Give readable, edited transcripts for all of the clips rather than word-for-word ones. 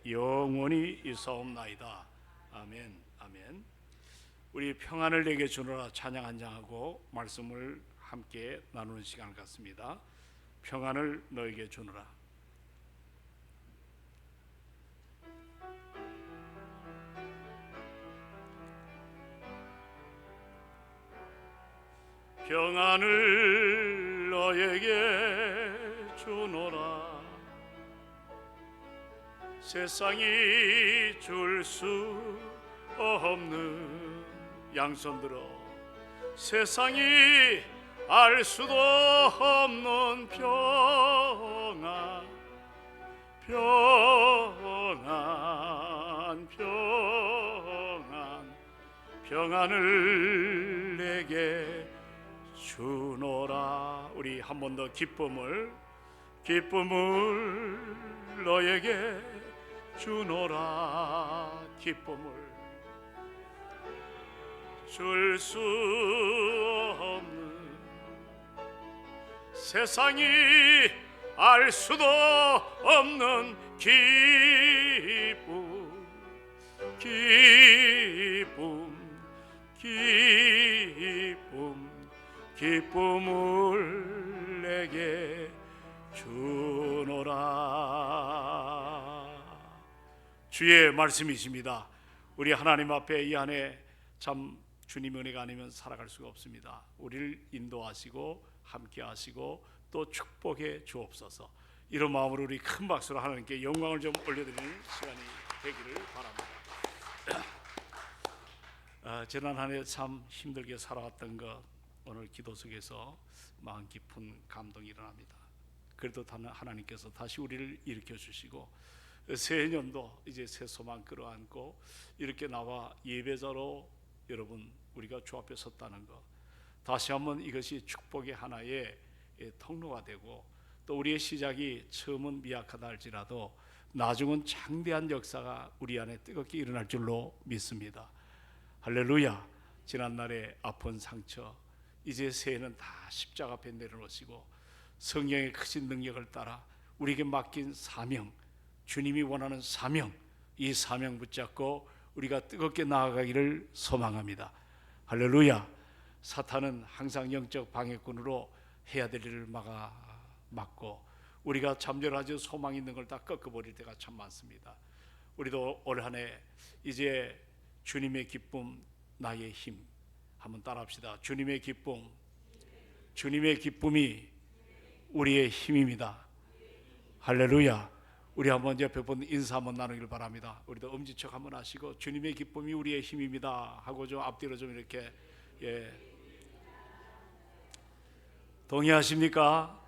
영원히 있사옵나이다. 아멘. 아멘. 우리 평안을 내게 주노라 찬양 한장하고 말씀을 함께 나누는 시간을 갖습니다. 평안을 너에게 주노라. 평안을 너에게 주노라. 세상이 줄 수 없는, 양손 들어, 세상이 알 수도 없는 평안, 평안, 평안, 평안을 내게 주노라. 우리 한 번 더 기쁨을 너에게 주노라. 기쁨을 줄 수 없는, 세상이 알 수도 없는 기쁨, 기쁨, 기쁨, 기쁨을 내게 주노라. 주의 말씀이십니다. 우리 하나님 앞에 이 한해 참 주님의 은혜가 아니면 살아갈 수가 없습니다. 우리를 인도하시고 함께 하시고 또 축복해 주옵소서. 이런 마음으로 우리 큰 박수로 하나님께 영광을 좀 올려드리는 시간이 되기를 바랍니다. 지난 한 해 참 힘들게 살아왔던 것, 오늘 기도 속에서 마음 깊은 감동이 일어납니다. 그래도 하나님께서 다시 우리를 일으켜 주시고 새해년도 이제 새 소망 끌어안고 이렇게 나와 예배자로 여러분 우리가 주 앞에 섰다는 것, 다시 한번 이것이 축복의 하나의 통로가 되고, 또 우리의 시작이 처음은 미약하다 할지라도 나중은 장대한 역사가 우리 안에 뜨겁게 일어날 줄로 믿습니다. 할렐루야. 지난날의 아픈 상처, 이제 새해는 다 십자가 앞에 내려놓으시고 성령의 크신 능력을 따라 우리에게 맡긴 사명, 주님이 원하는 사명, 이 사명 붙잡고 우리가 뜨겁게 나아가기를 소망합니다. 할렐루야. 사탄은 항상 영적 방해꾼으로 해야 될 일을 막고 우리가 잠재하지 소망 있는 걸 다 꺾어버릴 때가 참 많습니다. 우리도 올 한 해 이제 주님의 기쁨 나의 힘, 한번 따라합시다. 주님의 기쁨, 주님의 기쁨이 우리의 힘입니다. 할렐루야. 우리 한번 옆에 분 인사 한번 나누길 바랍니다. 우리도 엄지척 한번 하시고, 주님의 기쁨이 우리의 힘입니다 하고 좀 앞뒤로 좀 이렇게, 동의하십니까?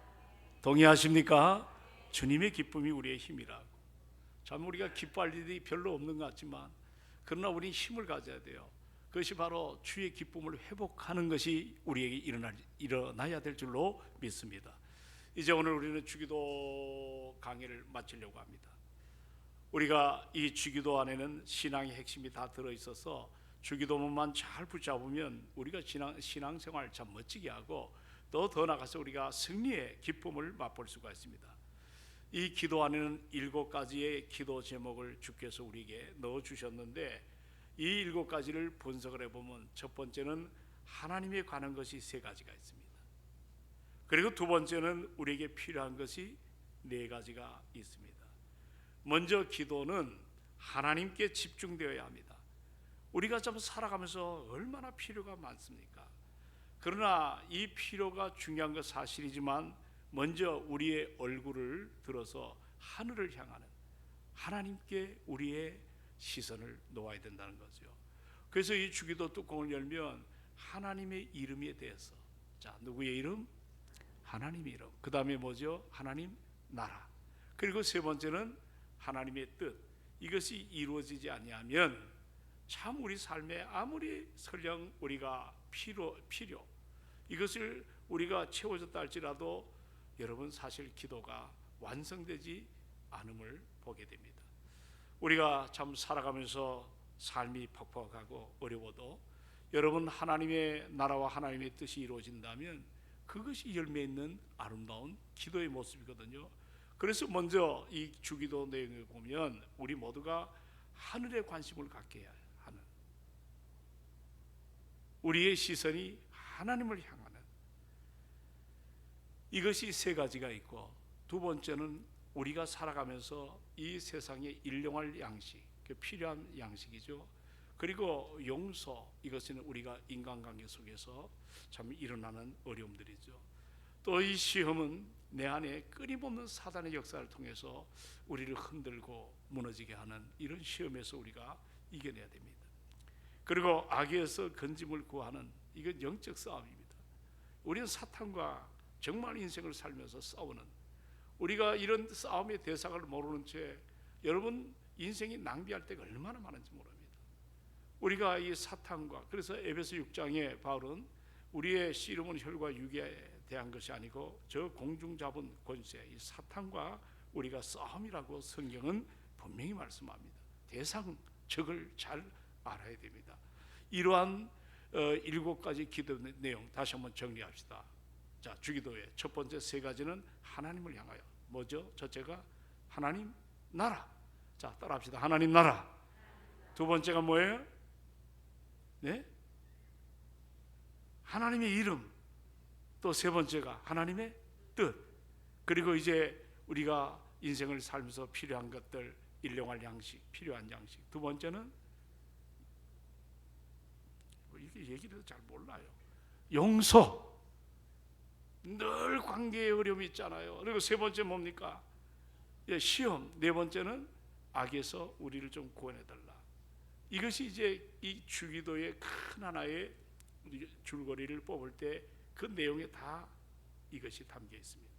동의하십니까? 주님의 기쁨이 우리의 힘이라고. 참 우리가 기뻐할 일이 별로 없는 것 같지만 그러나 우리는 힘을 가져야 돼요. 그것이 바로 주의 기쁨을 회복하는 것이 우리에게 일어나야 될 줄로 믿습니다. 이제 오늘 우리는 주기도 강의를 마치려고 합니다. 우리가 이 주기도 안에는 신앙의 핵심이 다 들어있어서 주기도문만 잘 붙잡으면 우리가 신앙생활 참 멋지게 하고, 또 더 나가서 우리가 승리의 기쁨을 맛볼 수가 있습니다. 이 기도 안에는 7가지의 기도 제목을 주께서 우리에게 넣어주셨는데, 이 7가지를 분석을 해보면 첫 번째는 하나님에 관한 것이 3가지가 있습니다. 그리고 두 번째는 우리에게 필요한 것이 4가지가 있습니다. 먼저 기도는 하나님께 집중되어야 합니다. 우리가 좀 살아가면서 얼마나 필요가 많습니까? 그러나 이 필요가 중요한 것 사실이지만 먼저 우리의 얼굴을 들어서 하늘을 향하는 하나님께 우리의 시선을 놓아야 된다는 거죠. 그래서 이 주기도 뚜껑을 열면 하나님의 이름에 대해서, 자, 누구의 이름? 하나님의 이름. 그 다음에 뭐죠? 하나님 나라. 그리고 세 번째는 하나님의 뜻. 이것이 이루어지지 아니하면 참 우리 삶에 아무리 설령 우리가 필요 이것을 우리가 채워졌다 할지라도 여러분 사실 기도가 완성되지 않음을 보게 됩니다. 우리가 참 살아가면서 삶이 퍽퍽하고 어려워도 여러분 하나님의 나라와 하나님의 뜻이 이루어진다면 그것이 열매 있는 아름다운 기도의 모습이거든요. 그래서 먼저 이 주기도 내용을 보면 우리 모두가 하늘에 관심을 갖게 해야 하는, 우리의 시선이 하나님을 향하는, 이것이 세 가지가 있고, 두 번째는 우리가 살아가면서 이 세상에 일용할 양식, 필요한 양식이죠. 그리고 용서, 이것은 우리가 인간관계 속에서 참 일어나는 어려움들이죠. 또 이 시험은 내 안에 끊임없는 사단의 역사를 통해서 우리를 흔들고 무너지게 하는 이런 시험에서 우리가 이겨내야 됩니다. 그리고 악에서 건짐을 구하는, 이건 영적 싸움입니다. 우리는 사탄과 정말 인생을 살면서 싸우는, 우리가 이런 싸움의 대상을 모르는 채 여러분 인생이 낭비할 때가 얼마나 많은지 모릅니다. 우리가 이 사탄과, 그래서 에베소 6장에 바울은 우리의 씨름은 혈과 육에 대한 것이 아니고 저 공중 잡은 권세, 이 사탄과 우리가 싸움이라고 성경은 분명히 말씀합니다. 대상, 적을 잘 알아야 됩니다. 이러한 7가지 기도 내용 다시 한번 정리합시다. 자, 주기도의 첫 번째 세 가지는 하나님을 향하여. 뭐죠? 첫째가 하나님 나라. 자, 따라합시다. 하나님 나라. 두 번째가 뭐예요? 네? 하나님의 이름. 또 세 번째가 하나님의 뜻. 그리고 이제 우리가 인생을 살면서 필요한 것들, 일용할 양식, 필요한 양식. 두 번째는 이게 얘기를 잘 몰라요. 용서. 늘 관계에 어려움이 있잖아요. 그리고 세 번째 뭡니까? 시험. 네 번째는 악에서 우리를 좀 구원해달라. 이것이 이제 이 주기도의 큰 하나의 줄거리를 뽑을 때 그 내용에 다 이것이 담겨 있습니다.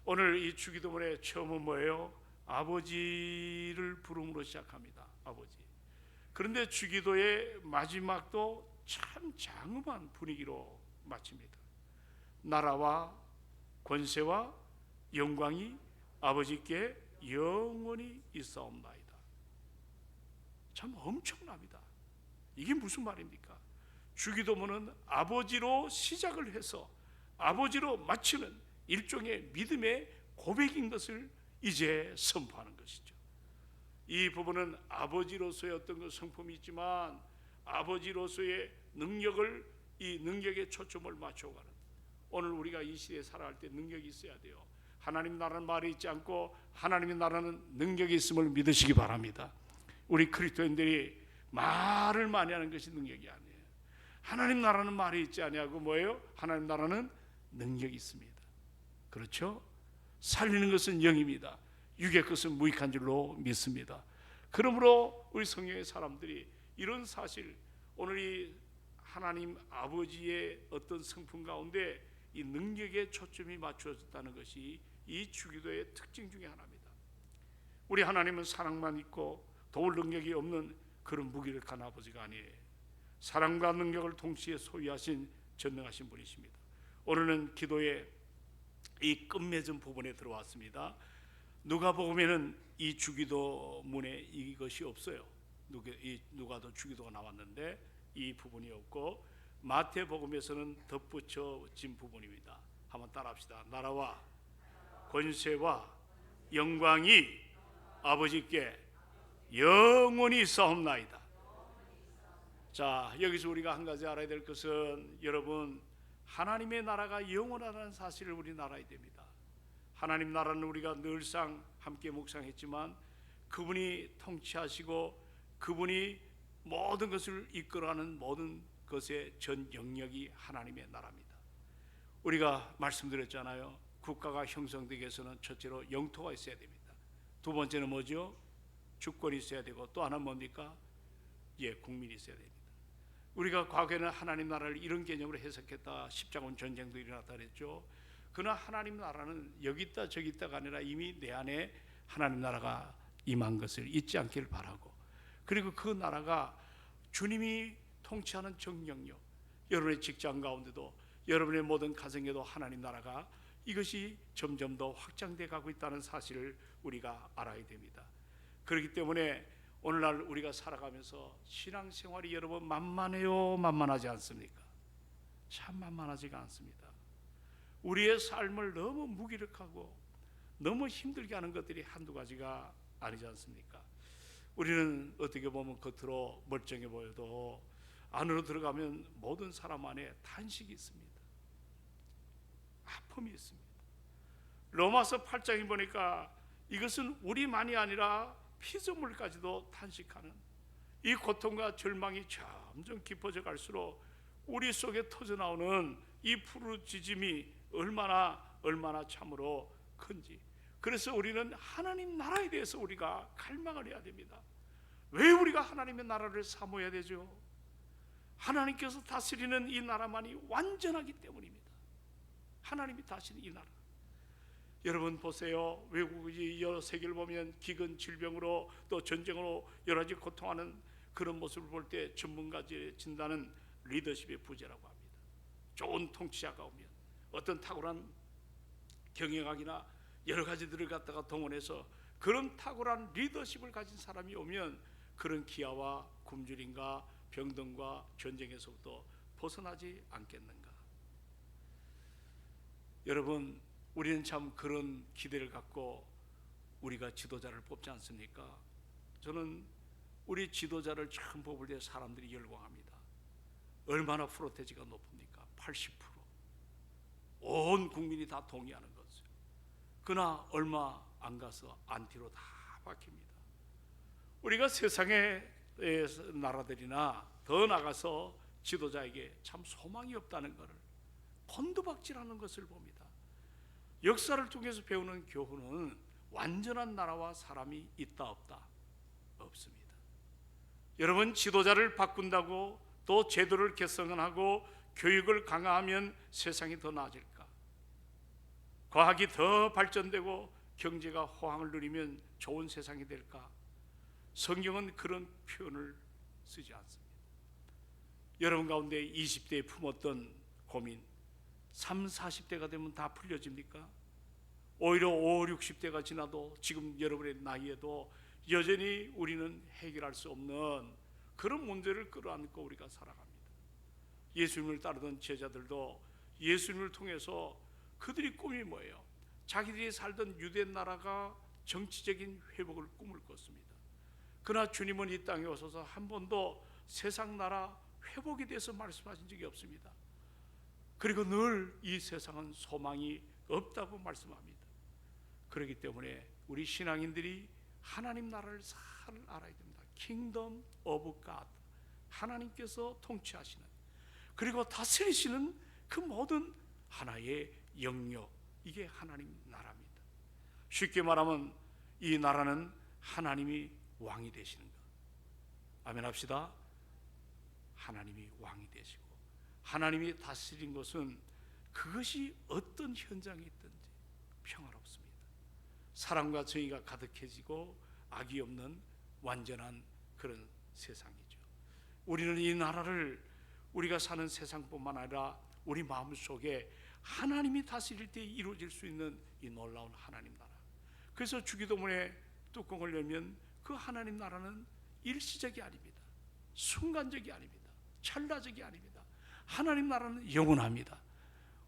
오늘 이 주기도문의 처음은 뭐예요? 아버지를 부름으로 시작합니다. 아버지. 그런데 주기도의 마지막도 참 장엄한 분위기로 마칩니다. 나라와 권세와 영광이 아버지께 영원히 있사옵나이다. 참 엄청납니다. 이게 무슨 말입니까? 주기도문은 아버지로 시작을 해서 아버지로 마치는 일종의 믿음의 고백인 것을 이제 선포하는 것이죠. 이 부분은 아버지로서의 어떤 그 성품이 있지만 아버지로서의 능력을, 이 능력에 초점을 맞춰가는, 오늘 우리가 이 시대에 살아갈 때 능력이 있어야 돼요. 하나님 나라는 말이 있지 않고 하나님의 나라는 능력이 있음을 믿으시기 바랍니다. 우리 그리스도인들이 말을 많이 하는 것이 능력이 아니에요. 하나님 나라는 말이 있지 아니하고 뭐예요? 하나님 나라는 능력이 있습니다. 그렇죠? 살리는 것은 영입니다. 육의 것은 무익한 줄로 믿습니다. 그러므로 우리 성령의 사람들이 이런 사실, 오늘 이 하나님 아버지의 어떤 성품 가운데 이 능력에 초점이 맞춰졌다는 것이 이 주기도의 특징 중에 하나입니다. 우리 하나님은 사랑만 있고 도울 능력이 없는 그런 무기력한 아버지가 아니에요. 사랑과 능력을 동시에 소유하신 전능하신 분이십니다. 오늘은 기도의 이 끝맺은 부분에 들어왔습니다. 누가복음에는 이 주기도문에 이것이 없어요. 누가도 주기도가 나왔는데 이 부분이 없고, 마태복음에서는 덧붙여진 부분입니다. 한번 따라합시다. 나라와 권세와 영광이 아버지께 영원히 있사옵나이다. 자, 여기서 우리가 한 가지 알아야 될 것은, 여러분, 하나님의 나라가 영원하다는 사실을 우리 알아야 됩니다. 하나님 나라는 우리가 늘상 함께 묵상했지만 그분이 통치하시고 그분이 모든 것을 이끌어가는 모든 것의 전 영역이 하나님의 나라입니다. 우리가 말씀드렸잖아요. 국가가 형성되기 위해서는 첫째로 영토가 있어야 됩니다. 두 번째는 뭐죠? 주권이 있어야 되고, 또 하나는 뭡니까? 국민이 있어야 됩니다. 우리가 과거에는 하나님 나라를 이런 개념으로 해석했다, 십자군 전쟁도 일어났다 그랬죠. 그러나 하나님 나라는 여기 있다 저기 있다가 아니라 이미 내 안에 하나님 나라가 임한 것을 잊지 않기를 바라고, 그리고 그 나라가 주님이 통치하는 정령력, 여러분의 직장 가운데도, 여러분의 모든 가정에도 하나님 나라가 이것이 점점 더 확장돼 가고 있다는 사실을 우리가 알아야 됩니다. 그렇기 때문에 오늘날 우리가 살아가면서 신앙생활이 여러분 만만해요? 만만하지 않습니까? 참 만만하지가 않습니다. 우리의 삶을 너무 무기력하고 너무 힘들게 하는 것들이 한두 가지가 아니지 않습니까? 우리는 어떻게 보면 겉으로 멀쩡해 보여도 안으로 들어가면 모든 사람 안에 탄식이 있습니다. 아픔이 있습니다. 로마서 8장에 보니까 이것은 우리만이 아니라 피조물까지도 탄식하는 이 고통과 절망이 점점 깊어져 갈수록 우리 속에 터져나오는 이 부르짖음이 얼마나 참으로 큰지. 그래서 우리는 하나님 나라에 대해서 우리가 갈망을 해야 됩니다. 왜 우리가 하나님의 나라를 사모해야 되죠? 하나님께서 다스리는 이 나라만이 완전하기 때문입니다. 하나님이 다스리는 이 나라. 여러분 보세요. 외국이 여러 세계를 보면 기근, 질병으로 또 전쟁으로 여러 가지 고통하는 그런 모습을 볼 때 전문가들의 진단은 리더십의 부재라고 합니다. 좋은 통치자가 오면 어떤 탁월한 경영학이나 여러 가지들을 갖다가 동원해서 그런 탁월한 리더십을 가진 사람이 오면 그런 기아와 굶주림과 병등과 전쟁에서부터 벗어나지 않겠는가. 여러분, 우리는 참 그런 기대를 갖고 우리가 지도자를 뽑지 않습니까? 저는 우리 지도자를 처음 뽑을 때 사람들이 열광합니다. 얼마나 프로테지가 높습니까? 80%. 온 국민이 다 동의하는 거죠. 그러나 얼마 안 가서 안티로 다 바뀝니다. 우리가 세상의 나라들이나 더 나가서 지도자에게 참 소망이 없다는 것을 곤두박질하는 것을 봅니다. 역사를 통해서 배우는 교훈은 완전한 나라와 사람이 있다 없다? 없습니다. 여러분, 지도자를 바꾼다고 또 제도를 개선하고 교육을 강화하면 세상이 더 나아질까? 과학이 더 발전되고 경제가 호황을 누리면 좋은 세상이 될까? 성경은 그런 표현을 쓰지 않습니다. 여러분 가운데 20대에 품었던 고민 30, 40대가 되면 다 풀려집니까? 오히려 50, 60대가 지나도 지금 여러분의 나이에도 여전히 우리는 해결할 수 없는 그런 문제를 끌어안고 우리가 살아갑니다. 예수님을 따르던 제자들도 예수님을 통해서 그들이 꿈이 뭐예요? 자기들이 살던 유대 나라가 정치적인 회복을 꿈을 꿨습니다. 그러나 주님은 이 땅에 오셔서 한 번도 세상 나라 회복에 대해서 말씀하신 적이 없습니다. 그리고 늘 이 세상은 소망이 없다고 말씀합니다. 그렇기 때문에 우리 신앙인들이 하나님 나라를 잘 알아야 됩니다. Kingdom of God, 하나님께서 통치하시는 그리고 다스리시는 그 모든 하나의 영역, 이게 하나님 나라입니다. 쉽게 말하면 이 나라는 하나님이 왕이 되시는 것. 아멘 합시다. 하나님이 왕이 되시고 하나님이 다스린 것은 그것이 어떤 현장이 있든지 평화롭습니다. 사랑과 정의가 가득해지고 악이 없는 완전한 그런 세상이죠. 우리는 이 나라를 우리가 사는 세상뿐만 아니라 우리 마음속에 하나님이 다스릴 때 이루어질 수 있는 이 놀라운 하나님 나라. 그래서 주기도문의 뚜껑을 열면 그 하나님 나라는 일시적이 아닙니다. 순간적이 아닙니다. 찰나적이 아닙니다. 하나님 나라는 영원합니다.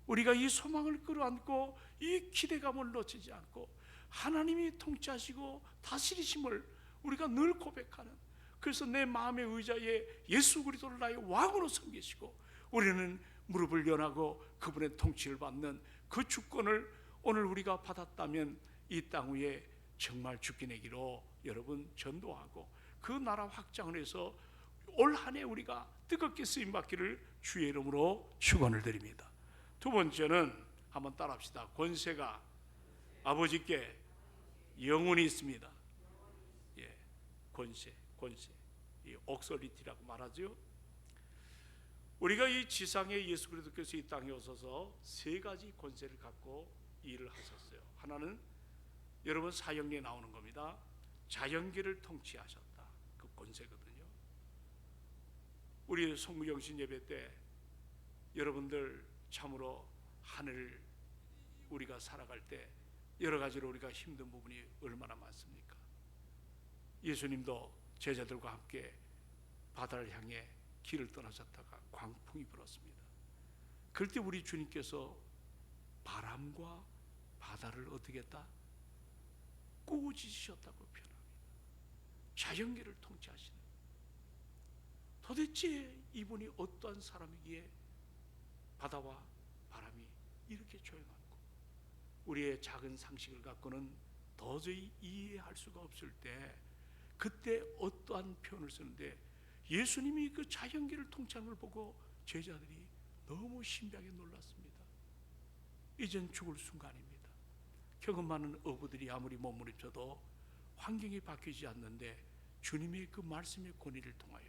우리가 이 소망을 끌어안고 이 기대감을 놓치지 않고 하나님이 통치하시고 다스리심을 우리가 늘 고백하는, 그래서 내 마음의 의자에 예수 그리스도를 나의 왕으로 섬기시고 우리는 무릎을 연하고 그분의 통치를 받는 그 주권을 오늘 우리가 받았다면 이 땅 위에 정말 죽기 내기로 여러분 전도하고 그 나라 확장을 해서 올 한 해 우리가 뜨겁게 쓰임받기를 주의 이름으로 축원을 드립니다. 두 번째는 한번 따라합시다. 권세가 아버지께 영원히 있습니다. 예, 권세, 이 옥설리티라고 말하죠. 우리가 이 지상에 예수 그리스도께서 이 땅에 오셔서 세 가지 권세를 갖고 일을 하셨어요. 하나는 여러분 사형리에 나오는 겁니다. 자연계를 통치하셨다. 그 권세거든요. 우리 송구영신 예배 때 여러분들 참으로 하늘 우리가 살아갈 때 여러 가지로 우리가 힘든 부분이 얼마나 많습니까? 예수님도 제자들과 함께 바다를 향해 길을 떠나셨다가 광풍이 불었습니다. 그럴 때 우리 주님께서 바람과 바다를 어떻게 했다? 꾸짖으셨다고 표현합니다. 자연계를 통치하시는, 도대체 이분이 어떠한 사람이기에 바다와 바람이 이렇게 조용하고, 우리의 작은 상식을 갖고는 도저히 이해할 수가 없을 때 그때 어떠한 표현을 쓰는데, 예수님이 그 자연계를 통치하는 걸 보고 제자들이 너무 신비하게 놀랐습니다. 이젠 죽을 순간입니다. 경험 많은 어부들이 아무리 몸부림쳐도 환경이 바뀌지 않는데 주님의 그 말씀의 권위를 통하여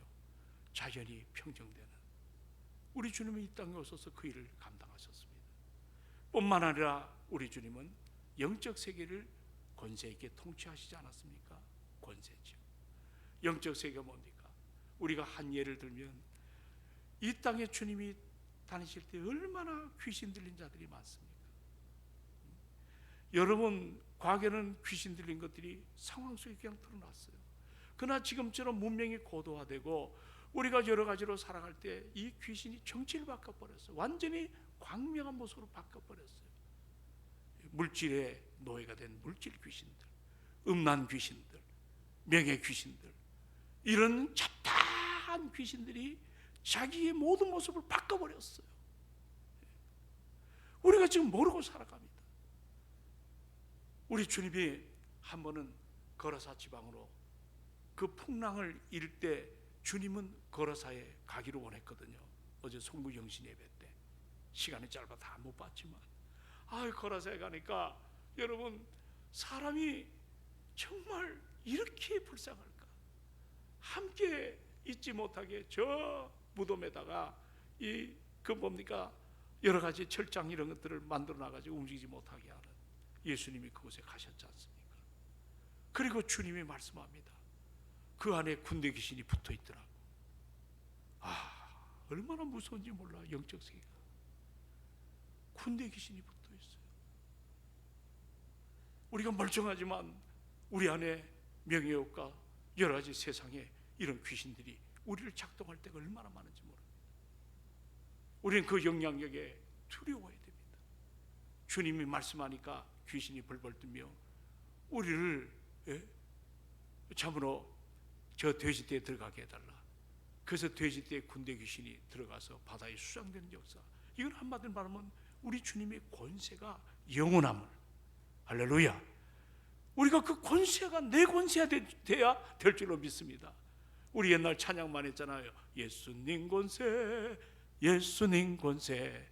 자연이 평정되는, 우리 주님이 이 땅에 오셔서 그 일을 감당하셨습니다. 뿐만 아니라 우리 주님은 영적 세계를 권세 있게 통치하시지 않았습니까? 권세죠. 영적 세계가 뭡니까? 우리가 한 예를 들면, 이 땅에 주님이 다니실 때 얼마나 귀신 들린 자들이 많습니까? 여러분, 과거에는 귀신 들린 것들이 상황 속에 그냥 드러났어요. 그러나 지금처럼 문명이 고도화되고 우리가 여러 가지로 살아갈 때 이 귀신이 정체를 바꿔버렸어요. 완전히 광명한 모습으로 바꿔버렸어요. 물질의 노예가 된 물질 귀신들, 음란 귀신들, 명예 귀신들, 이런 잡다한 귀신들이 자기의 모든 모습을 바꿔버렸어요. 우리가 지금 모르고 살아갑니다. 우리 주님이 한 번은 거라사 지방으로 그 풍랑을 이룰 때 주님은 거라사에 가기로 원했거든요. 어제 송구영신 예배 때 시간이 짧아 다 못 봤지만, 거라사에 가니까 여러분, 사람이 정말 이렇게 불쌍할까? 함께 있지 못하게 저 무덤에다가 그 뭡니까, 여러 가지 철장 이런 것들을 만들어 놔가지고 움직이지 못하게 하는, 예수님이 그곳에 가셨지 않습니까? 그리고 주님이 말씀합니다. 그 안에 군대 귀신이 붙어 있더라고. 얼마나 무서운지 몰라. 영적 세계가 군대 귀신이 붙어 있어요. 우리가 멀쩡하지만 우리 안에 명예욕과 여러 가지 세상에 이런 귀신들이 우리를 작동할 때가 얼마나 많은지 모릅니다. 우리는 그 영향력에 두려워해야 됩니다. 주님이 말씀하니까 귀신이 벌벌 뜨며 우리를 참으로 저 돼지떼에 들어가게 해달라. 그래서 돼지떼에 군대 귀신이 들어가서 바다에 수장되는 역사, 이건 한마디로 말하면 우리 주님의 권세가 영원함을, 할렐루야, 우리가 그 권세가 내 권세가 돼야 될 줄로 믿습니다. 우리 옛날 찬양만 했잖아요. 예수님 권세, 예수님 권세,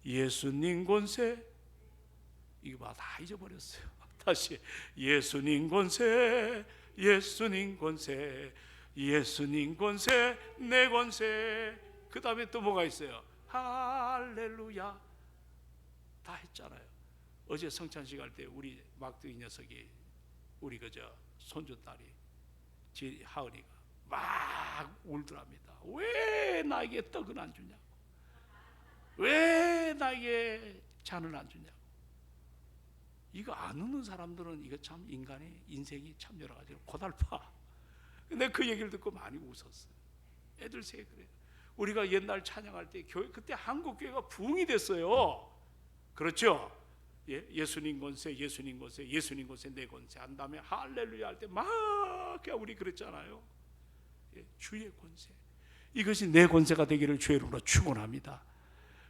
예수님 권세. 이거 봐, 다 잊어버렸어요. 다시, 예수님 권세, 예수님 권세, 예수님 권세, 내 권세. 그 다음에 또 뭐가 있어요? 할렐루야. 다 했잖아요. 어제 성찬식 할 때 우리 막둥이 녀석이, 우리 그저 손주딸이 하은이가 막 울더랍니다. 왜 나에게 떡은 안 주냐고, 왜 나에게 잔을 안 주냐고. 이거 안 웃는 사람들은 이거 참 인간의 인생이 참 여러 가지로 고달파. 근데 그 얘기를 듣고 많이 웃었어요. 애들 새 그래요. 우리가 옛날 찬양할 때 교회, 그때 한국 교회가 부흥이 됐어요. 그렇죠? 예수님 권세, 예수님 권세, 예수님 권세, 내 권세 한 다음에 할렐루야 할 때 막 우리 그랬잖아요. 주의 권세, 이것이 내 권세가 되기를 주의 이름으로 축원합니다.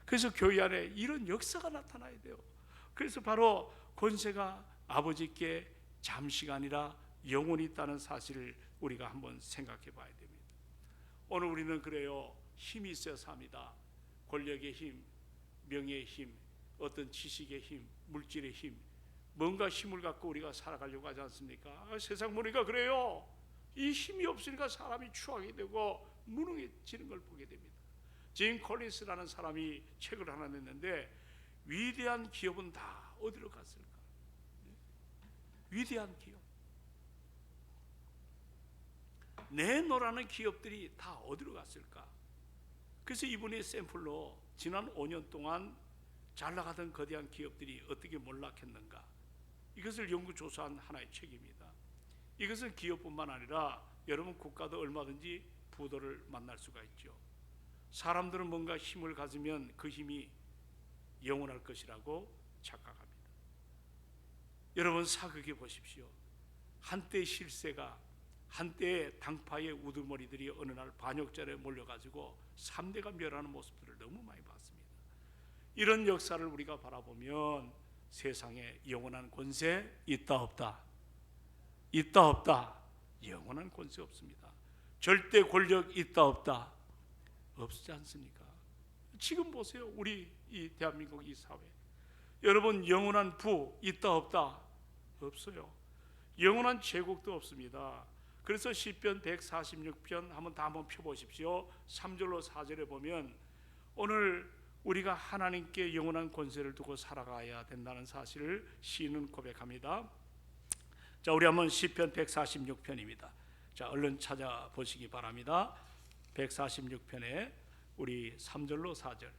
그래서 교회 안에 이런 역사가 나타나야 돼요. 그래서 바로 권세가 아버지께 잠시가 아니라 영원히 있다는 사실을 우리가 한번 생각해 봐야 됩니다. 오늘 우리는 그래요. 힘이 있어야 삽니다. 권력의 힘, 명예의 힘, 어떤 지식의 힘, 물질의 힘, 뭔가 힘을 갖고 우리가 살아가려고 하지 않습니까? 세상 보니까 그래요. 이 힘이 없으니까 사람이 추하게 되고 무능해지는 걸 보게 됩니다. 짐 콜린스라는 사람이 책을 하나 냈는데, 위대한 기업은 다 어디로 갔을까? 위대한 기업, 내놓으라는 기업들이 다 어디로 갔을까? 그래서 이분이 샘플로 지난 5년 동안 잘 나가던 거대한 기업들이 어떻게 몰락했는가, 이것을 연구조사한 하나의 책입니다. 이것은 기업뿐만 아니라 여러분 국가도 얼마든지 부도를 만날 수가 있죠. 사람들은 뭔가 힘을 가지면 그 힘이 영원할 것이라고 착각합니다. 여러분 사극해 보십시오. 한때 실세가, 한때 당파의 우두머리들이 어느 날 반역자에 몰려가지고 3대가 멸하는 모습들을 너무 많이 봤습니다. 이런 역사를 우리가 바라보면 세상에 영원한 권세 있다 없다? 있다 없다? 영원한 권세 없습니다. 절대 권력 있다 없다? 없지 않습니까? 지금 보세요. 우리 이 대한민국 이 사회, 여러분, 영원한 부 있다 없다? 없어요. 영원한 제국도 없습니다. 그래서 시편 146편 한번 펴보십시오. 3절로 4절에 보면 오늘 우리가 하나님께 영원한 권세를 두고 살아가야 된다는 사실을 시인은 고백합니다. 자, 우리 한번 시편 146편입니다. 자, 얼른 찾아보시기 바랍니다. 146편에 우리 3절로 4절.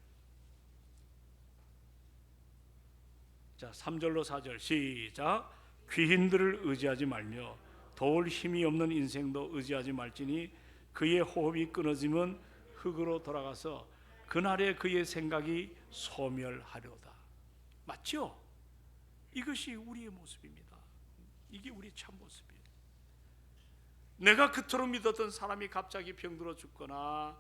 자, 3절로 4절 시작. 귀인들을 의지하지 말며 도울 힘이 없는 인생도 의지하지 말지니 그의 호흡이 끊어지면 흙으로 돌아가서 그날에 그의 생각이 소멸하려다. 맞죠? 이것이 우리의 모습입니다. 이게 우리의 참 모습이에요. 내가 그토록 믿었던 사람이 갑자기 병들어 죽거나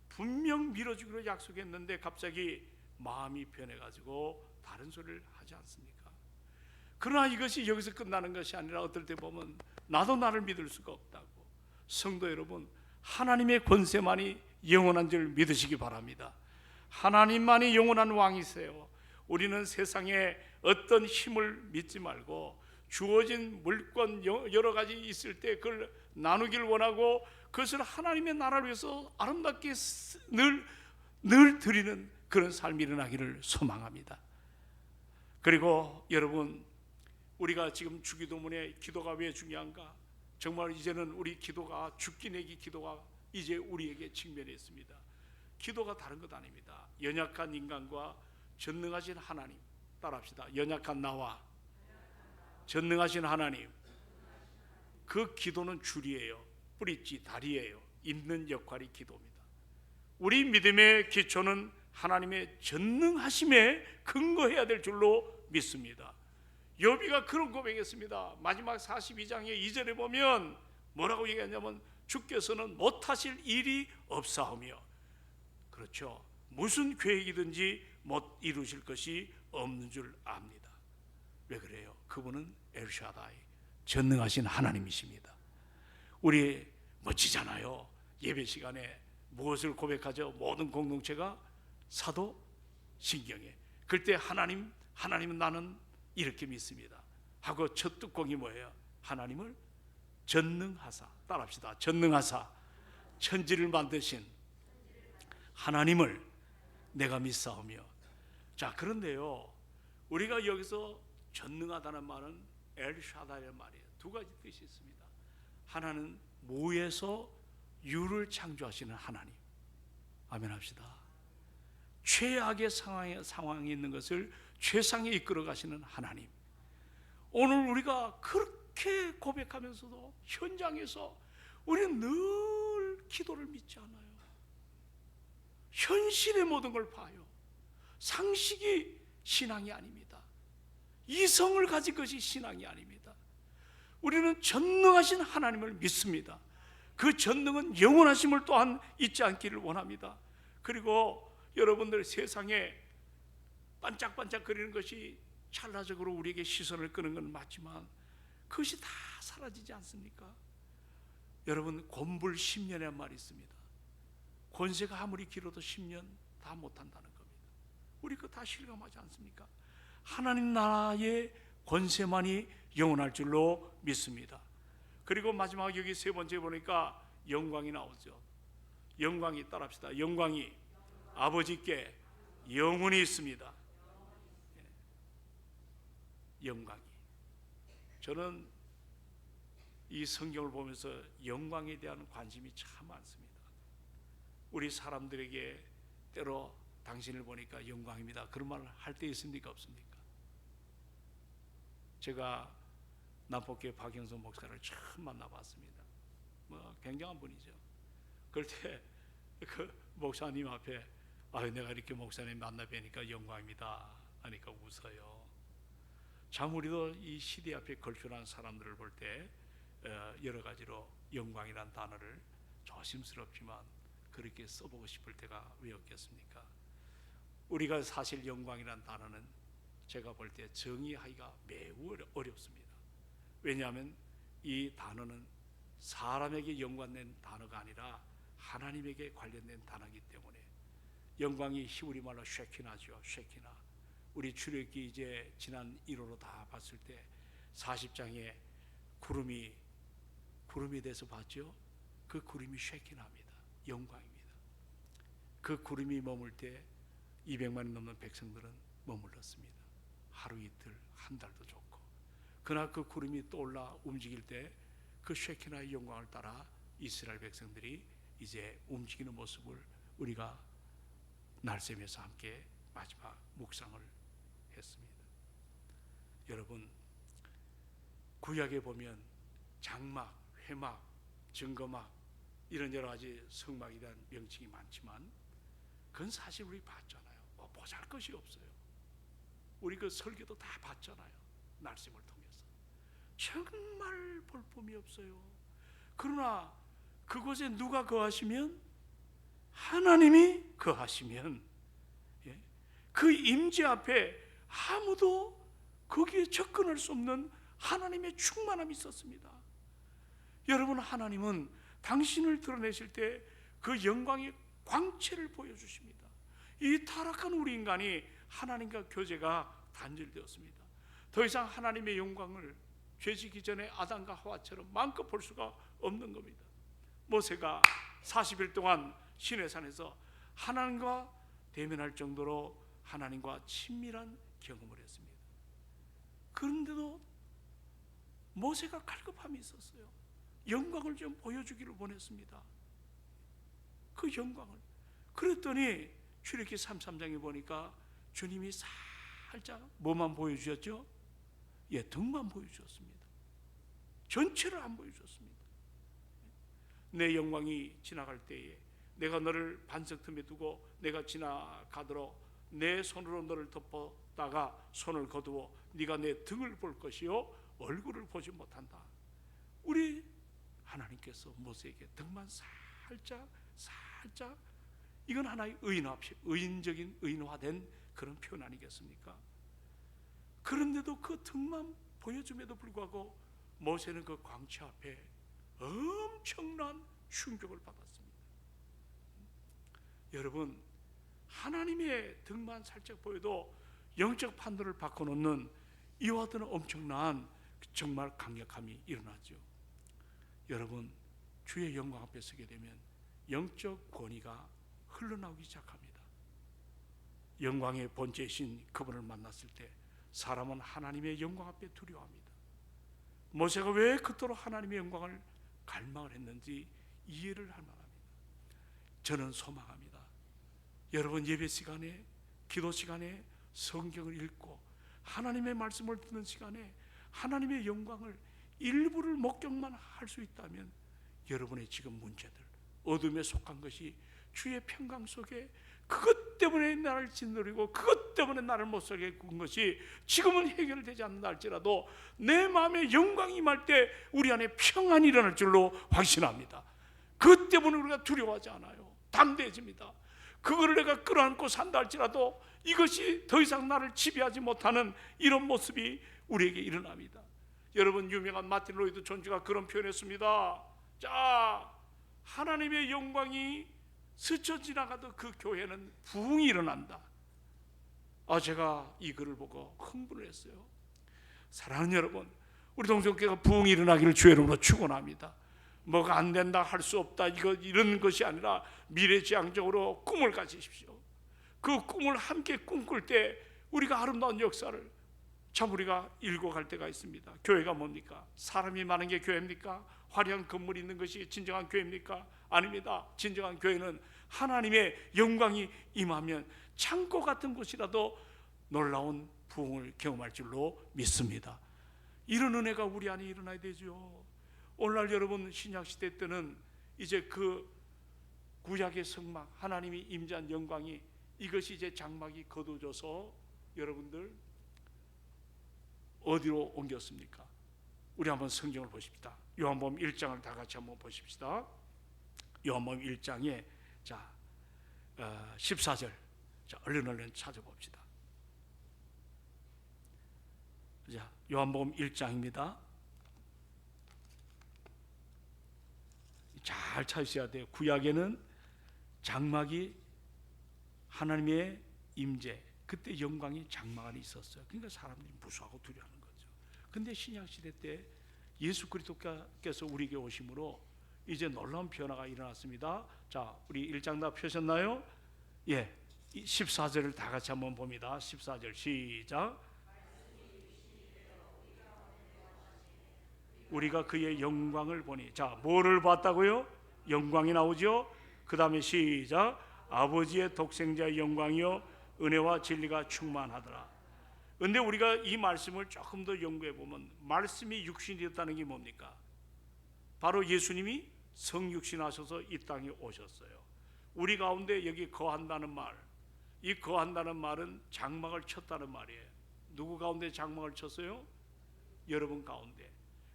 분명 밀어주기로 약속했는데 갑자기 마음이 변해가지고 다른 소리를 하지 않습니까? 그러나 이것이 여기서 끝나는 것이 아니라 어떨 때 보면 나도 나를 믿을 수가 없다고. 성도 여러분, 하나님의 권세만이 영원한 줄 믿으시기 바랍니다. 하나님만이 영원한 왕이세요. 우리는 세상에 어떤 힘을 믿지 말고 주어진 물권 여러 가지 있을 때 그걸 나누길 원하고 그것을 하나님의 나라를 위해서 아름답게 늘 드리는 그런 삶이 일어나기를 소망합니다. 그리고 여러분, 우리가 지금 주기도문에 기도가 왜 중요한가? 정말 이제는 우리 기도가 죽기 내기 기도가 이제 우리에게 직면했습니다. 기도가 다른 것 아닙니다. 연약한 인간과 전능하신 하나님, 따라합시다. 연약한 나와 전능하신 하나님, 그 기도는 줄이에요. 뿌리지 다리예요. 있는 역할이 기도입니다. 우리 믿음의 기초는 하나님의 전능하심에 근거해야 될 줄로 믿습니다. 욥이가 그런 고백했습니다. 마지막 42장의 2절에 보면 뭐라고 얘기하냐면 주께서는 못하실 일이 없사오며, 그렇죠, 무슨 계획이든지 못 이루실 것이 없는 줄 압니다. 왜 그래요? 그분은 엘샤다이, 전능하신 하나님이십니다. 우리 멋지잖아요. 예배 시간에 무엇을 고백하죠? 모든 공동체가 사도신경에. 그때 하나님은 나는 이렇게 믿습니다 하고 첫 뚜껑이 뭐예요? 하나님을 전능하사, 따라합시다. 전능하사, 천지를 만드신 하나님을 내가 믿사오며. 자, 그런데요, 우리가 여기서 전능하다는 말은 엘샤다이라는 말이에요. 두 가지 뜻이 있습니다. 하나는 무에서 유를 창조하시는 하나님. 아멘 합시다. 최악의 상황에 있는 것을 최상에 이끌어 가시는 하나님. 오늘 우리가 그렇게 고백하면서도 현장에서 우리는 늘 기도를 믿지 않아요. 현실의 모든 걸 봐요. 상식이 신앙이 아닙니다. 이성을 가진 것이 신앙이 아닙니다. 우리는 전능하신 하나님을 믿습니다. 그 전능은 영원하심을 또한 잊지 않기를 원합니다. 그리고 여러분들, 세상에 반짝반짝거리는 것이 찰나적으로 우리에게 시선을 끄는 건 맞지만 그것이 다 사라지지 않습니까? 여러분, 곤불 10년이라는 말이 있습니다. 권세가 아무리 길어도 10년 다 못한다는 겁니다. 우리 그거 다 실감하지 않습니까? 하나님 나라의 권세만이 영원할 줄로 믿습니다. 그리고 마지막 여기 세 번째 보니까 영광이 나오죠. 영광이, 따라합시다. 영광이 아버지께 영원히 있습니다. 영광이. 저는 이 성경을 보면서 영광에 대한 관심이 참 많습니다. 우리 사람들에게 때로 당신을 보니까 영광입니다, 그런 말 할 때 있습니까, 없습니까? 제가 남포교회 박영선 목사를 처음 만나봤습니다. 굉장한 분이죠. 그럴 때 그 목사님 앞에 내가 이렇게 목사님 만나 뵈니까 영광입니다 하니까 웃어요. 참 우리도 이 시대 앞에 걸출한 사람들을 볼 때 여러 가지로 영광이란 단어를 조심스럽지만 그렇게 써보고 싶을 때가 왜 없겠습니까? 우리가 사실 영광이란 단어는 제가 볼 때 정의하기가 매우 어렵습니다. 왜냐하면 이 단어는 사람에게 연관된 단어가 아니라 하나님에게 관련된 단어이기 때문에 영광이 히브리 말로 쉐키나죠. 쉐키나. 우리 출애굽기 이제 지난 1호로 다 봤을 때 40장에 구름이 대해서 봤죠. 그 구름이 쉐키나입니다. 영광입니다. 그 구름이 머물 때 200만이 넘는 백성들은 머물렀습니다. 하루 이틀 한 달도 좋고. 그러나 그 구름이 떠올라 움직일 때 그 쉐키나의 영광을 따라 이스라엘 백성들이 이제 움직이는 모습을 우리가 날샘에서 함께 마지막 묵상을 했습니다. 여러분, 구약에 보면 장막, 회막, 증거막 이런 여러 가지 성막에 대한 명칭이 많지만 그건 사실 우리 봤잖아요. 뭐 보잘것이 없어요. 우리 그 설교도 다 봤잖아요. 날씀을 통해서 정말 볼품이 없어요. 그러나 그곳에 누가 거하시면, 하나님이 거하시면, 그 임재 앞에 아무도 거기에 접근할 수 없는 하나님의 충만함이 있었습니다. 여러분, 하나님은 당신을 드러내실 때 그 영광의 광채를 보여주십니다. 이 타락한 우리 인간이 하나님과 교제가 단절되었습니다. 더 이상 하나님의 영광을 죄지기 전에 아담과 하와처럼 마음껏 볼 수가 없는 겁니다. 모세가 40일 동안 시내산에서 하나님과 대면할 정도로 하나님과 친밀한 경험을 했습니다. 그런데도 모세가 갈급함이 있었어요. 영광을 좀 보여주기를 원했습니다. 그 영광을. 그랬더니 출애굽기 33장에 보니까 주님이 살짝 뭐만 보여주셨죠? 등만 보여주셨습니다. 전체를 안 보여주셨습니다. 내 영광이 지나갈 때에 내가 너를 반석 틈에 두고 내가 지나가도록 내 손으로 너를 덮었다가 손을 거두어 네가 내 등을 볼 것이요 얼굴을 보지 못한다. 우리 하나님께서 모세에게 등만 살짝 이건 하나의 의인적인 의인화된 그런 표현 아니겠습니까? 그런데도 그 등만 보여줌에도 불구하고 모세는 그 광채 앞에 엄청난 충격을 받았습니다. 여러분, 하나님의 등만 살짝 보여도 영적 판도를 바꿔놓는 이와 같은 엄청난 정말 강력함이 일어나죠. 여러분, 주의 영광 앞에 서게 되면 영적 권위가 흘러나오기 시작합니다. 영광의 본체이신 그분을 만났을 때 사람은 하나님의 영광 앞에 두려워합니다. 모세가 왜 그토록 하나님의 영광을 갈망을 했는지 이해를 할 만합니다. 저는 소망합니다. 여러분, 예배 시간에, 기도 시간에 성경을 읽고 하나님의 말씀을 듣는 시간에 하나님의 영광을 일부를 목격만 할 수 있다면 여러분의 지금 문제들, 어둠에 속한 것이 주의 평강 속에 그것 때문에 나를 짓누르고 그것 때문에 나를 못 살게 군 것이 지금은 해결되지 않는다 할지라도 내 마음에 영광이 임할 때 우리 안에 평안이 일어날 줄로 확신합니다. 그것 때문에 우리가 두려워하지 않아요. 담대해집니다. 그거를 내가 끌어안고 산다 할지라도 이것이 더 이상 나를 지배하지 못하는 이런 모습이 우리에게 일어납니다. 여러분, 유명한 마틴 로이드 존즈가 그런 표현했습니다. 자, 하나님의 영광이 스쳐 지나가도 그 교회는 부흥이 일어난다. 제가 이 글을 보고 흥분을 했어요. 사랑하는 여러분, 우리 동성교회가 부흥이 일어나기를 주의 이름으로 축원합니다. 뭐가 안 된다, 할 수 없다, 이런 것이 아니라 미래지향적으로 꿈을 가지십시오. 그 꿈을 함께 꿈꿀 때 우리가 아름다운 역사를 참 우리가 읽어갈 때가 있습니다. 교회가 뭡니까? 사람이 많은 게 교회입니까? 화려한 건물이 있는 것이 진정한 교회입니까? 아닙니다. 진정한 교회는 하나님의 영광이 임하면 창고 같은 곳이라도 놀라운 부흥을 경험할 줄로 믿습니다. 이런 은혜가 우리 안에 일어나야 되죠. 오늘날 여러분, 신약시대 때는 이제 그 구약의 성막, 하나님이 임재한 영광이, 이것이 이제 장막이 거두어져서 여러분들 어디로 옮겼습니까? 우리 한번 성경을 보십시다. 요한복음 1장을 다 같이 한번 보십시다. 요한복음 1장에 14절. 자, 얼른 찾아봅시다. 자, 요한복음 1장입니다. 잘 찾으셔야 돼요. 구약에는 장막이 하나님의 임재, 그때 영광이 장막 안에 있었어요. 그러니까 사람들이 무서워하고 두려워하는 거죠. 근데 신약 시대 때 예수 그리스도께서 우리에게 오심으로 이제 놀라운 변화가 일어났습니다. 자, 우리 1장 다 펴셨나요? 예, 14절을 다 같이 한번 봅니다. 14절 시작. 우리가 그의 영광을 보니, 자, 뭐를 봤다고요? 영광이 나오죠. 그 다음에 시작. 아버지의 독생자의 영광이요 은혜와 진리가 충만하더라. 근데 우리가 이 말씀을 조금 더 연구해 보면 말씀이 육신이 되었다는 게 뭡니까? 바로 예수님이 성육신하셔서 이 땅에 오셨어요. 우리 가운데 여기 거한다는 말, 이 거한다는 말은 장막을 쳤다는 말이에요. 누구 가운데 장막을 쳤어요? 여러분 가운데.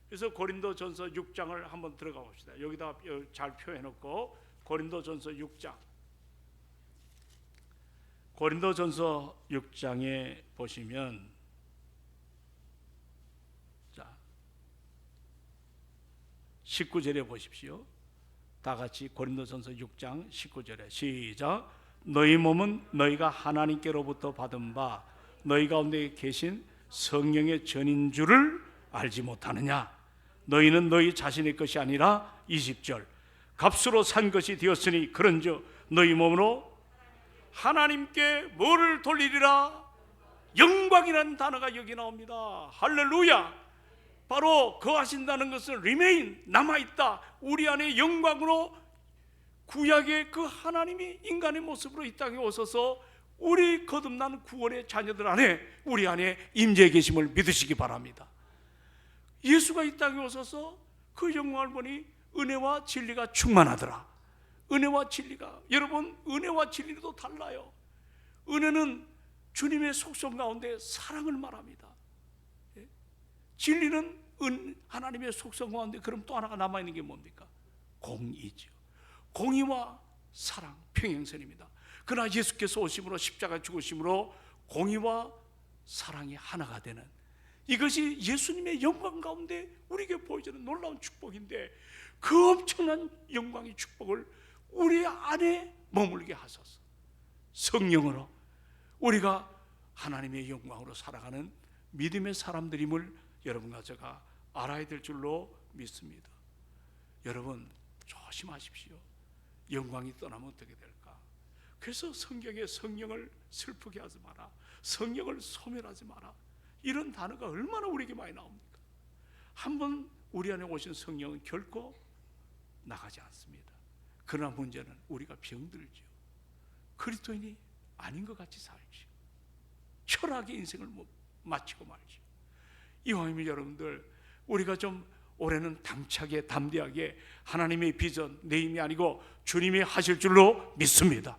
그래서 고린도전서 6장을 한번 들어가 봅시다. 여기다 잘 표해놓고 고린도전서 6장. 고린도전서 6장에 보시면, 자, 19절에 보십시오. 다 같이 고린도전서 6장 19절에 시작. 너희 몸은 너희가 하나님께로부터 받은 바 너희 가운데 계신 성령의 전인 줄을 알지 못하느냐? 너희는 너희 자신의 것이 아니라 20절 값으로 산 것이 되었으니 그런즉 너희 몸으로 하나님께 뭐를 돌리리라? 영광이라는 단어가 여기 나옵니다. 할렐루야. 바로 거하신다는 것은 remain, 남아있다. 우리 안에 영광으로 구약의 그 하나님이 인간의 모습으로 이 땅에 오셔서 우리 거듭난 구원의 자녀들 안에, 우리 안에 임재해 계심을 믿으시기 바랍니다. 예수가 이 땅에 오셔서 그 영광을 보니 은혜와 진리가 충만하더라. 은혜와 진리가, 여러분, 은혜와 진리도 달라요. 은혜는 주님의 속성 가운데 사랑을 말합니다. 진리는 하나님의 속성 가운데, 그럼 또 하나가 남아있는 게 뭡니까? 공의죠. 공의와 사랑, 평행선입니다. 그러나 예수께서 오심으로, 십자가 죽으심으로 공의와 사랑이 하나가 되는, 이것이 예수님의 영광 가운데 우리에게 보여주는 놀라운 축복인데, 그 엄청난 영광의 축복을 우리 안에 머물게 하소서. 성령으로 우리가 하나님의 영광으로 살아가는 믿음의 사람들임을 여러분과 제가 알아야 될 줄로 믿습니다. 여러분 조심하십시오. 영광이 떠나면 어떻게 될까? 그래서 성경에 성령을 슬프게 하지 마라, 성령을 소멸하지 마라, 이런 단어가 얼마나 우리에게 많이 나옵니까? 한번 우리 안에 오신 성령은 결코 나가지 않습니다. 그러나 문제는 우리가 병들죠. 그리스도인이 아닌 것 같이 살죠. 철학의 인생을 마치고 말죠. 이왕이면 여러분들, 우리가 좀 올해는 당차게 담대하게 하나님의 비전, 내 힘이 아니고 주님이 하실 줄로 믿습니다.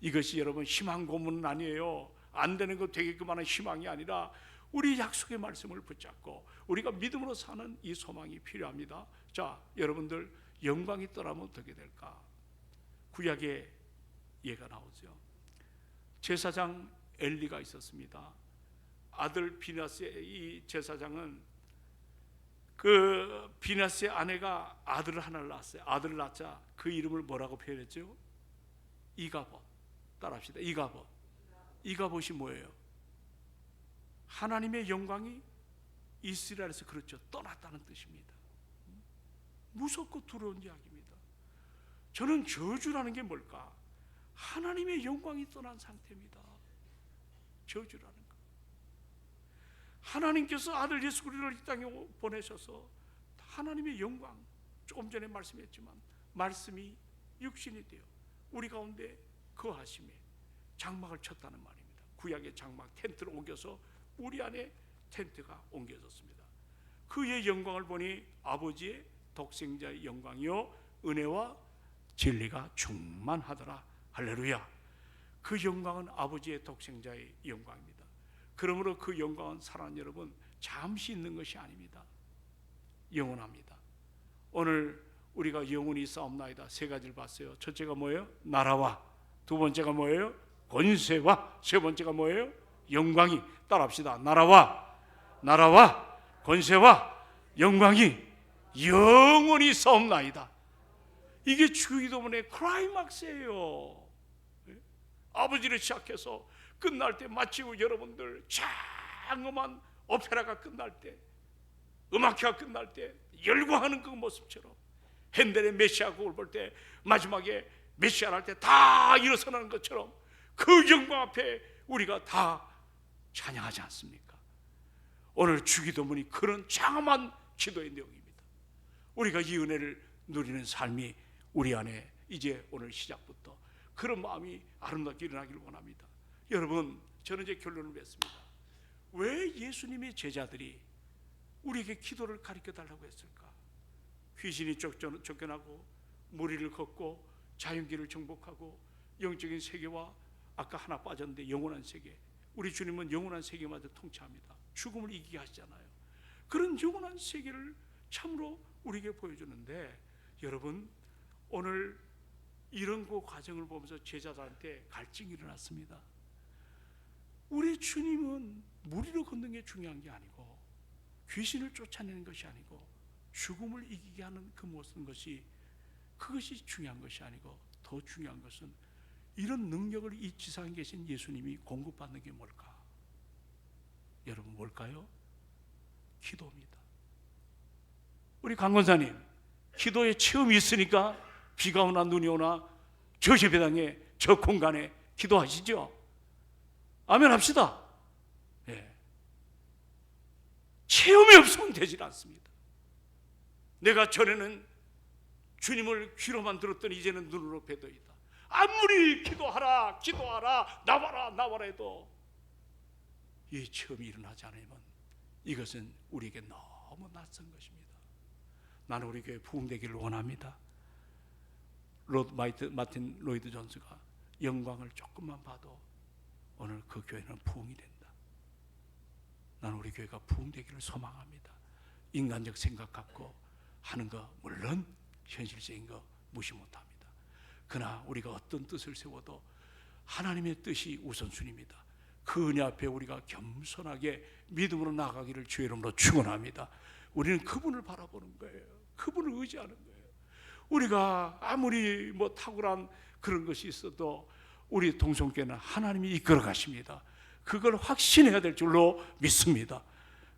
이것이 여러분 희망 고문은 아니에요. 안 되는 거 되게끔 하는 희망이 아니라 우리 약속의 말씀을 붙잡고 우리가 믿음으로 사는 이 소망이 필요합니다. 자, 여러분들, 영광이 떠나면 어떻게 될까? 구약에 예가 나오죠. 제사장 엘리가 있었습니다. 아들 비나스의, 이 제사장은 그 비나스의 아내가 아들을 하나를 낳았어요. 아들을 낳자 그 이름을 뭐라고 표현했죠? 이가봇. 따라합시다. 이가봇. 이가봇이 뭐예요? 하나님의 영광이 이스라엘에서, 그렇죠, 떠났다는 뜻입니다. 무섭고 두려운 이야기입니다. 저는 저주라는 게 뭘까? 하나님의 영광이 떠난 상태입니다. 저주라는 거. 하나님께서 아들 예수 그리스도를 이 땅에 보내셔서 하나님의 영광, 조금 전에 말씀했지만 말씀이 육신이 되어 우리 가운데 거하심에 장막을 쳤다는 말입니다. 구약의 장막, 텐트를 옮겨서 우리 안에 텐트가 옮겨졌습니다. 그의 영광을 보니 아버지의 독생자의 영광이요 은혜와 진리가 충만하더라. 할렐루야. 그 영광은 아버지의 독생자의 영광입니다. 그러므로 그 영광은 사랑하는 여러분, 잠시 있는 것이 아닙니다. 영원합니다. 오늘 우리가 영원히 싸움나이다 세 가지를 봤어요. 첫째가 뭐예요? 나라와, 두 번째가 뭐예요? 권세와, 세 번째가 뭐예요? 영광이. 따라합시다. 나라와 권세와 영광이 영원히 싸움나이다. 이게 주기도문의 클라이막스예요. 아버지를 시작해서 끝날 때 마치 여러분들 장엄한 오페라가 끝날 때, 음악회가 끝날 때 열광하는 그 모습처럼 핸델의 메시아 곡을 볼 때 마지막에 메시아를 할 때 다 일어서는 것처럼 그 영광 앞에 우리가 다 찬양하지 않습니까? 오늘 주기도문이 그런 장엄한 기도의 내용입니다. 우리가 이 은혜를 누리는 삶이 우리 안에 이제 오늘 시작부터 그런 마음이 아름답게 일어나기를 원합니다. 여러분, 저는 이제 결론을 맺습니다. 왜 예수님의 제자들이 우리에게 기도를 가르쳐 달라고 했을까? 귀신이 쫓겨나고 무리를 걷고 자연계를 정복하고 영적인 세계와 아까 하나 빠졌는데 영원한 세계, 우리 주님은 영원한 세계마저 통치합니다. 죽음을 이기게 하시잖아요. 그런 영원한 세계를 참으로 우리에게 보여주는데, 여러분 오늘 이런 그 과정을 보면서 제자들한테 갈증이 일어났습니다. 우리 주님은 무리로 걷는 게 중요한 게 아니고, 귀신을 쫓아내는 것이 아니고, 죽음을 이기게 하는 그 모든 것이, 그것이 중요한 것이 아니고, 더 중요한 것은 이런 능력을 이 지상에 계신 예수님이 공급받는 게 뭘까? 여러분 뭘까요? 기도입니다. 우리 강권사님, 기도에 체험이 있으니까 비가 오나 눈이 오나 저 예배당에 저 공간에 기도하시죠? 아멘 합시다. 예. 체험이 없으면 되질 않습니다. 내가 전에는 주님을 귀로만 들었더니 이제는 눈으로 뵈더이다. 아무리 기도하라 나와라 해도 이 체험이 일어나지 않으면 이것은 우리에게 너무 낯선 것입니다. 나는 우리 교회 부흥되기를 원합니다. 마틴 로이드 존스가 영광을 조금만 봐도 오늘 그 교회는 부흥이 된다. 나는 우리 교회가 부흥되기를 소망합니다. 인간적 생각 갖고 하는 거 물론 현실적인 거 무시 못합니다. 그러나 우리가 어떤 뜻을 세워도 하나님의 뜻이 우선순위입니다. 그 은혜 앞에 우리가 겸손하게 믿음으로 나가기를 주의 이름으로 축원합니다. 우리는 그분을 바라보는 거예요. 그분을 의지하는 거예요. 우리가 아무리 탁월한 그런 것이 있어도 우리 동성교회는 하나님이 이끌어 가십니다. 그걸 확신해야 될 줄로 믿습니다.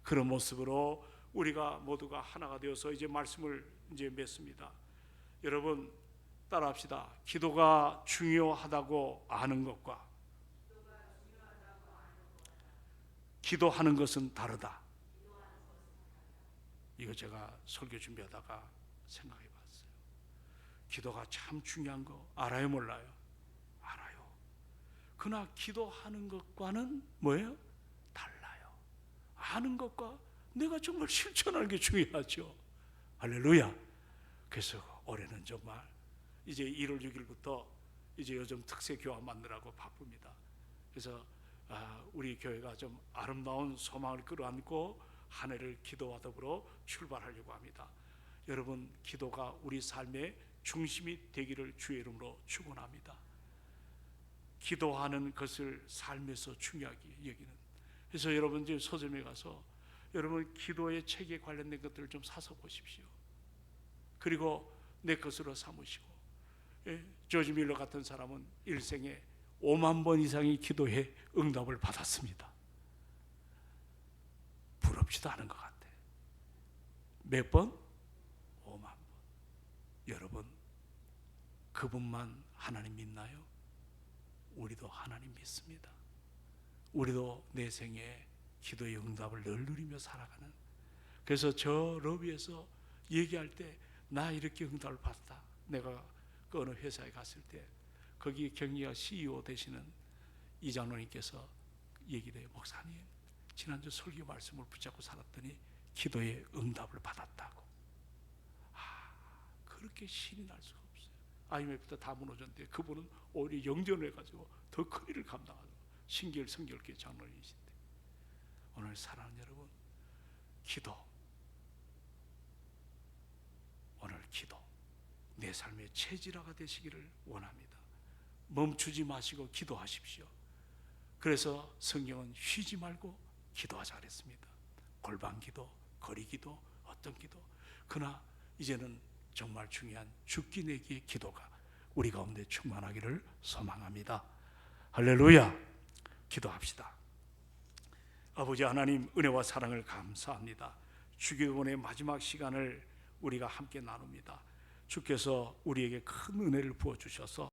그런 모습으로 우리가 모두가 하나가 되어서 이제 말씀을 이제 맺습니다. 여러분 따라합시다. 기도가 중요하다고 아는 것과 기도하는 것은 다르다. 이거 제가 설교 준비하다가 생각해 봤어요. 기도가 참 중요한 거 알아요, 몰라요? 알아요. 그러나 기도하는 것과는 뭐예요? 달라요. 아는 것과 내가 정말 실천하는 게 중요하죠. 할렐루야. 그래서 올해는 정말 이제 1월 6일부터 이제 요즘 특세 교환 만들라고 바쁩니다. 그래서 우리 교회가 좀 아름다운 소망을 끌어안고 한 해를 기도와 더불어 출발하려고 합니다. 여러분 기도가 우리 삶의 중심이 되기를 주의 이름으로 축원합니다. 기도하는 것을 삶에서 중요하게 여기는. 그래서 여러분 이제 서점에 가서 여러분 기도의 책에 관련된 것들을 좀 사서 보십시오. 그리고 내 것으로 삼으시고, 조지 밀러 같은 사람은 일생에 5만 번 이상의 기도에 응답을 받았습니다. 부럽지도 않은 것 같아. 몇 번? 5만 번. 여러분 그분만 하나님 믿나요? 우리도 하나님 믿습니다. 우리도 내 생에 기도의 응답을 늘 누리며 살아가는. 그래서 저 러비에서 얘기할 때 나 이렇게 응답을 받았다. 내가 그 어느 회사에 갔을 때 거기 경리가 CEO 되시는 이 장로님께서 얘기를 해요. 목사님 지난주 설교 말씀을 붙잡고 살았더니 기도의 응답을 받았다고. 그렇게 신이 날 수가 없어요. IMF도 다 무너졌는데 그분은 오히려 영전을 해가지고 더 큰 일을 감당하고 신길 성결교회 장로님이신데, 오늘 사랑하는 여러분, 기도 내 삶의 체질화가 되시기를 원합니다. 멈추지 마시고 기도하십시오. 그래서 성경은 쉬지 말고 기도하자 그랬습니다. 골방 기도, 거리 기도, 어떤 기도. 그러나 이제는 정말 중요한 죽기 내기의 기도가 우리 가운데 충만하기를 소망합니다. 할렐루야. 기도합시다. 아버지 하나님, 은혜와 사랑을 감사합니다. 주기도문의 마지막 시간을 우리가 함께 나눕니다. 주께서 우리에게 큰 은혜를 부어주셔서